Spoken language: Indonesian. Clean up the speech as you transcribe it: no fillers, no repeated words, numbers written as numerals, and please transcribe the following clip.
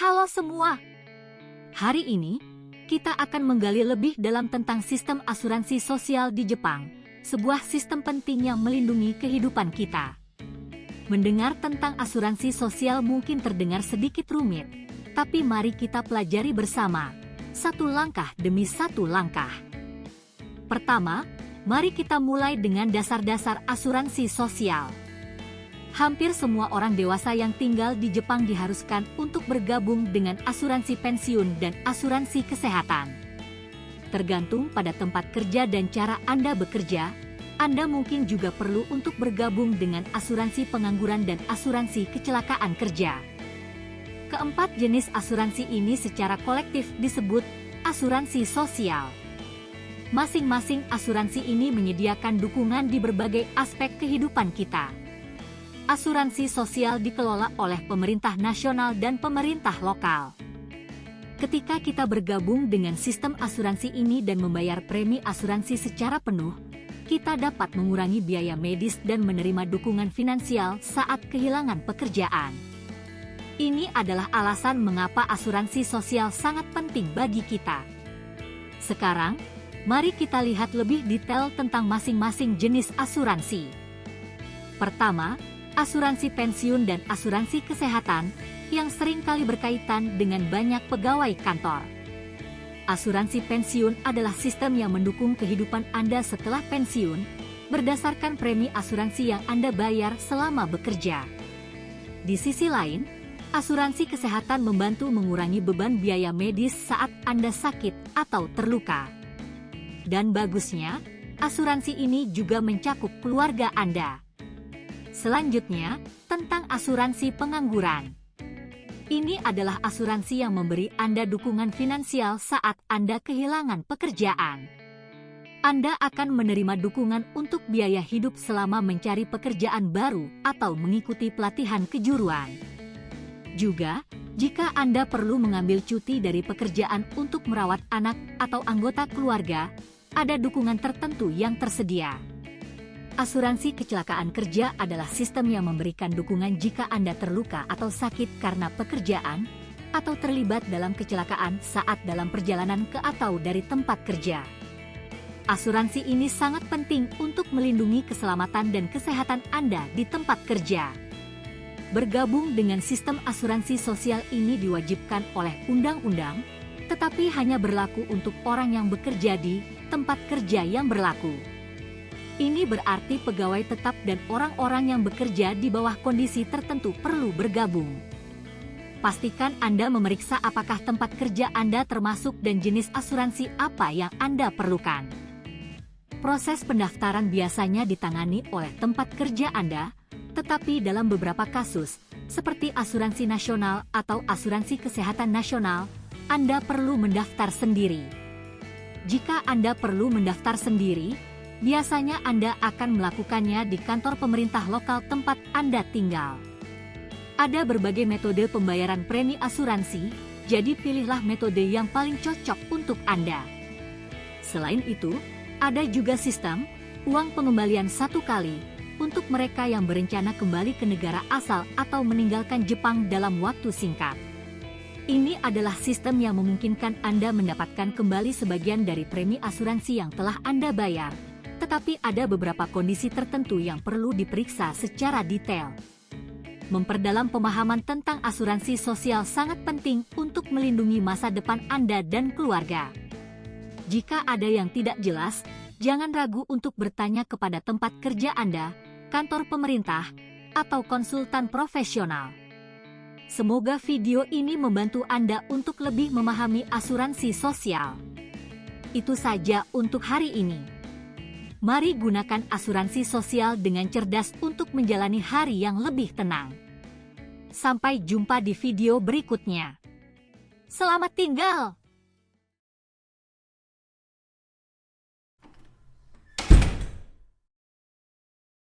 Halo semua. Hari ini, kita akan menggali lebih dalam tentang sistem asuransi sosial di Jepang, sebuah sistem penting yang melindungi kehidupan kita. Mendengar tentang asuransi sosial mungkin terdengar sedikit rumit, tapi mari kita pelajari bersama, satu langkah demi satu langkah. Pertama, mari kita mulai dengan dasar-dasar asuransi sosial. Hampir semua orang dewasa yang tinggal di Jepang diharuskan untuk bergabung dengan asuransi pensiun dan asuransi kesehatan. Tergantung pada tempat kerja dan cara Anda bekerja, Anda mungkin juga perlu untuk bergabung dengan asuransi pengangguran dan asuransi kecelakaan kerja. Keempat jenis asuransi ini secara kolektif disebut asuransi sosial. Masing-masing asuransi ini menyediakan dukungan di berbagai aspek kehidupan kita. Asuransi sosial dikelola oleh pemerintah nasional dan pemerintah lokal. Ketika kita bergabung dengan sistem asuransi ini dan membayar premi asuransi secara penuh, kita dapat mengurangi biaya medis dan menerima dukungan finansial saat kehilangan pekerjaan. Ini adalah alasan mengapa asuransi sosial sangat penting bagi kita. Sekarang, mari kita lihat lebih detail tentang masing-masing jenis asuransi. Pertama, asuransi pensiun dan asuransi kesehatan yang seringkali berkaitan dengan banyak pegawai kantor. Asuransi pensiun adalah sistem yang mendukung kehidupan Anda setelah pensiun, berdasarkan premi asuransi yang Anda bayar selama bekerja. Di sisi lain, asuransi kesehatan membantu mengurangi beban biaya medis saat Anda sakit atau terluka. Dan bagusnya, asuransi ini juga mencakup keluarga Anda. Selanjutnya, tentang asuransi pengangguran. Ini adalah asuransi yang memberi Anda dukungan finansial saat Anda kehilangan pekerjaan. Anda akan menerima dukungan untuk biaya hidup selama mencari pekerjaan baru atau mengikuti pelatihan kejuruan. Juga, jika Anda perlu mengambil cuti dari pekerjaan untuk merawat anak atau anggota keluarga, ada dukungan tertentu yang tersedia. Asuransi kecelakaan kerja adalah sistem yang memberikan dukungan jika Anda terluka atau sakit karena pekerjaan, atau terlibat dalam kecelakaan saat dalam perjalanan ke atau dari tempat kerja. Asuransi ini sangat penting untuk melindungi keselamatan dan kesehatan Anda di tempat kerja. Bergabung dengan sistem asuransi sosial ini diwajibkan oleh undang-undang, tetapi hanya berlaku untuk orang yang bekerja di tempat kerja yang berlaku. Ini berarti pegawai tetap dan orang-orang yang bekerja di bawah kondisi tertentu perlu bergabung. Pastikan Anda memeriksa apakah tempat kerja Anda termasuk dan jenis asuransi apa yang Anda perlukan. Proses pendaftaran biasanya ditangani oleh tempat kerja Anda, tetapi dalam beberapa kasus, seperti asuransi nasional atau asuransi kesehatan nasional, Anda perlu mendaftar sendiri. Jika Anda perlu mendaftar sendiri, biasanya Anda akan melakukannya di kantor pemerintah lokal tempat Anda tinggal. Ada berbagai metode pembayaran premi asuransi, jadi pilihlah metode yang paling cocok untuk Anda. Selain itu, ada juga sistem uang pengembalian satu kali untuk mereka yang berencana kembali ke negara asal atau meninggalkan Jepang dalam waktu singkat. Ini adalah sistem yang memungkinkan Anda mendapatkan kembali sebagian dari premi asuransi yang telah Anda bayar. Tetapi ada beberapa kondisi tertentu yang perlu diperiksa secara detail. Memperdalam pemahaman tentang asuransi sosial sangat penting untuk melindungi masa depan Anda dan keluarga. Jika ada yang tidak jelas, jangan ragu untuk bertanya kepada tempat kerja Anda, kantor pemerintah, atau konsultan profesional. Semoga video ini membantu Anda untuk lebih memahami asuransi sosial. Itu saja untuk hari ini. Mari gunakan asuransi sosial dengan cerdas untuk menjalani hari yang lebih tenang. Sampai jumpa di video berikutnya. Selamat tinggal!